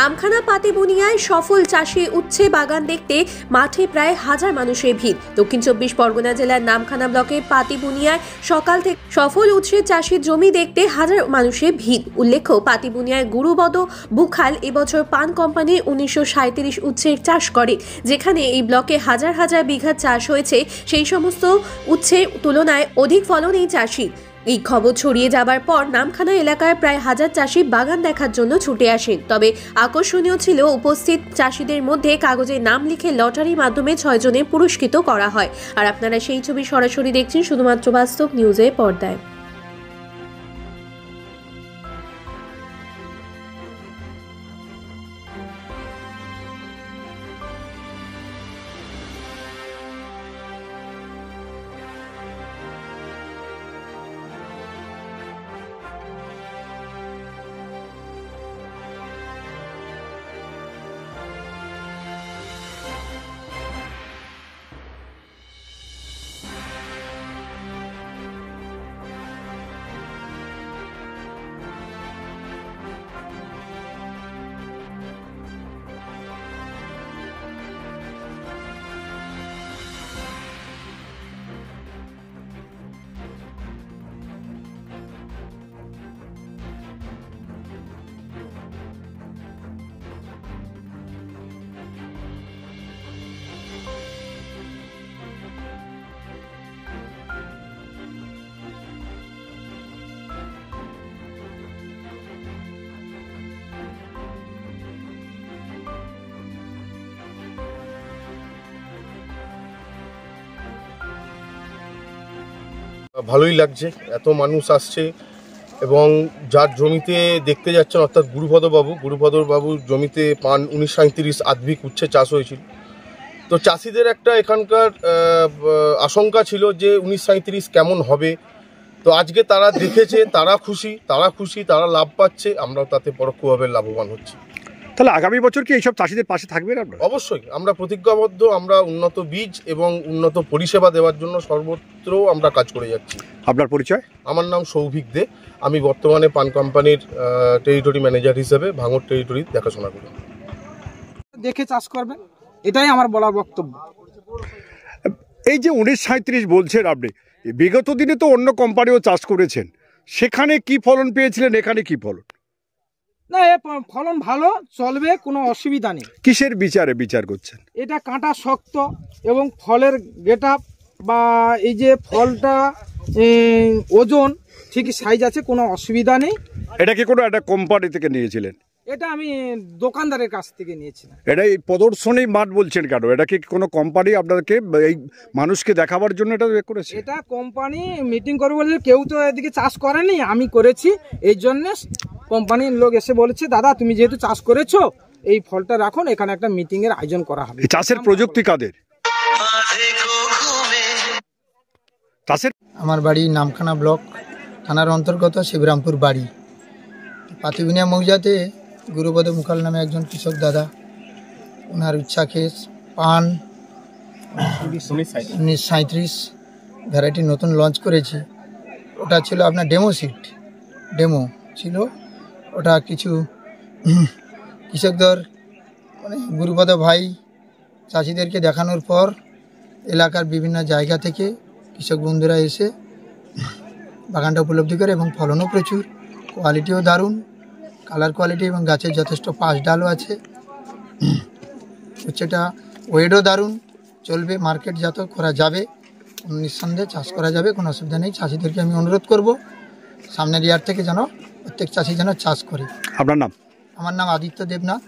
নামখানা পাতিবুনিয়ায় সফল চাষি উচ্ছে বাগান দেখতে মাঠে প্রায় 1000 মানুষের ভিড়। দক্ষিণ 24 পরগনা জেলার নামখানা ব্লকের পাতিবুনিয়ায় সকাল থেকে সফল উচ্ছে চাষির জমি দেখতে 1000 মানুষের ভিড়। উল্লেখ্য, পাতিবুনিয়ায় গুরুবদ বুখাল এবছর পান কোম্পানি 1937 উচ্ছের চাষ করে, যেখানে এই ব্লকে হাজার হাজার বিঘা চাষ হয়েছে। সেই সমস্ত উচ্ছের তুলনায় অধিক ফলন এই চাষির। এই খবর ছড়িয়ে যাবার পর নামখানা এলাকায় প্রায় 1000 চাষি বাগান দেখার জন্য ছুটে আসেন। তবে আকর্ষণীয় ছিল, উপস্থিত চাষিদের মধ্যে কাগজে নাম লিখে লটারির মাধ্যমে 6 জনের পুরস্কৃত করা হয়। আর আপনারা সেই ছবি সরাসরি দেখছেন শুধুমাত্র বাস্তব নিউজের পর্দায়। ভালোই লাগছে, এত মানুষ আসছে এবং যার জমিতে দেখতে যাচ্ছেন অর্থাৎ গুরুপদ বাবুর জমিতে পান 1937 আধবিক উচ্ছে চাষ হয়েছিল। তো চাষিদের একটা এখানকার আশঙ্কা ছিল যে 1937 কেমন হবে। তো আজকে তারা দেখেছে, তারা খুশি, তারা লাভ পাচ্ছে, আমরাও তাতে পরোক্ষভাবে লাভবান হচ্ছি। তাহলে আগামী বছর কি এইসব চাষিদের পাশে থাকবেন আপনারা? অবশ্যই, আমরা প্রতিজ্ঞাবদ্ধ। আমরা উন্নত বীজ এবং উন্নত পরিষেবা দেওয়ার জন্য সর্বত্র আমরা কাজ করে যাচ্ছি। আপনার পরিচয়? আমার নাম সৌভিক দে। আমি বর্তমানে পান কোম্পানির টেরিটরি ম্যানেজার হিসেবে ভাঙড় টেরিটরি দেখাশোনা করি। দেখে চাষ করবেন, এটাই আমার বলার বক্তব্য। এই যে 1937 বলছেন আপনি, বিগত দিনে তো অন্য কোম্পানিও চাষ করেছেন, সেখানে কি ফলন পেয়েছিলেন, এখানে কি ফলন? না, ফলন ভালো, চলবে, কোনো অসুবিধা নেই। কিসের বিচার করছেন? এটা কাঁটা শক্ত এবং ফলের গেটআপ বা এই যে ফলটা ওজন ঠিকই সাইজ আছে, কোনো অসুবিধা নেই। এটা কি কোনো একটা কোম্পানি থেকে নিয়েছিলেন? এটা আমি দোকানদারের কাছ থেকে নিয়েছিলাম। এটা এই প্রদর্শনী মাঠ বলছেন কেন? এটা কি কোনো কোম্পানি আপনাদেরকে এই মানুষকে দেখাবার জন্য এটা করেছে? এটা কোম্পানি মিটিং করে বলে, কেউ তো এদিকে চাষ করেনি, আমি করেছি, এই জন্য কোম্পানির লোক এসে বলেছে, দাদা তুমি যেহেতু চাষ করেছো এই ফলটা রাখুন, এখানে একটা মিটিং এর আয়োজন করা হবে। চাষের প্রযুক্তি কাদের? চাষের আমার বাড়ি নামখানা ব্লক থানার অন্তর্গত শিবরামপুর বাড়ি। পাতিবুনিয়া মৌজাতে গুরুপদ মুখাল নামে একজন কৃষক দাদা, ওনার উচ্ছাক্ষেস পান 1937 ভ্যারাইটি নতুন লঞ্চ করেছি। ওটা ছিল আপনার ডেমো ছিল। ওটা কিছু কৃষকদের মানে গুরুপদ ভাই চাষিদেরকে দেখানোর পর এলাকার বিভিন্ন জায়গা থেকে কৃষক বন্ধুরা এসে বাগানটা উপলব্ধি করে এবং ফলনও প্রচুর, কোয়ালিটিও দারুণ, কালার কোয়ালিটি এবং গাছের যথেষ্ট পাশ ডালও আছে। হচ্ছেটা ওয়েটও দারুণ, চলবে, মার্কেটজাত করা যাবে, নিঃসন্দেহে চাষ করা যাবে, কোনো অসুবিধা নেই। চাষিদেরকে আমি অনুরোধ করব সামনের ইয়ার থেকে যেন প্রত্যেক চাষি যেন চাষ করে। আপনার নাম? আমার নাম আদিত্য দেবনাথ।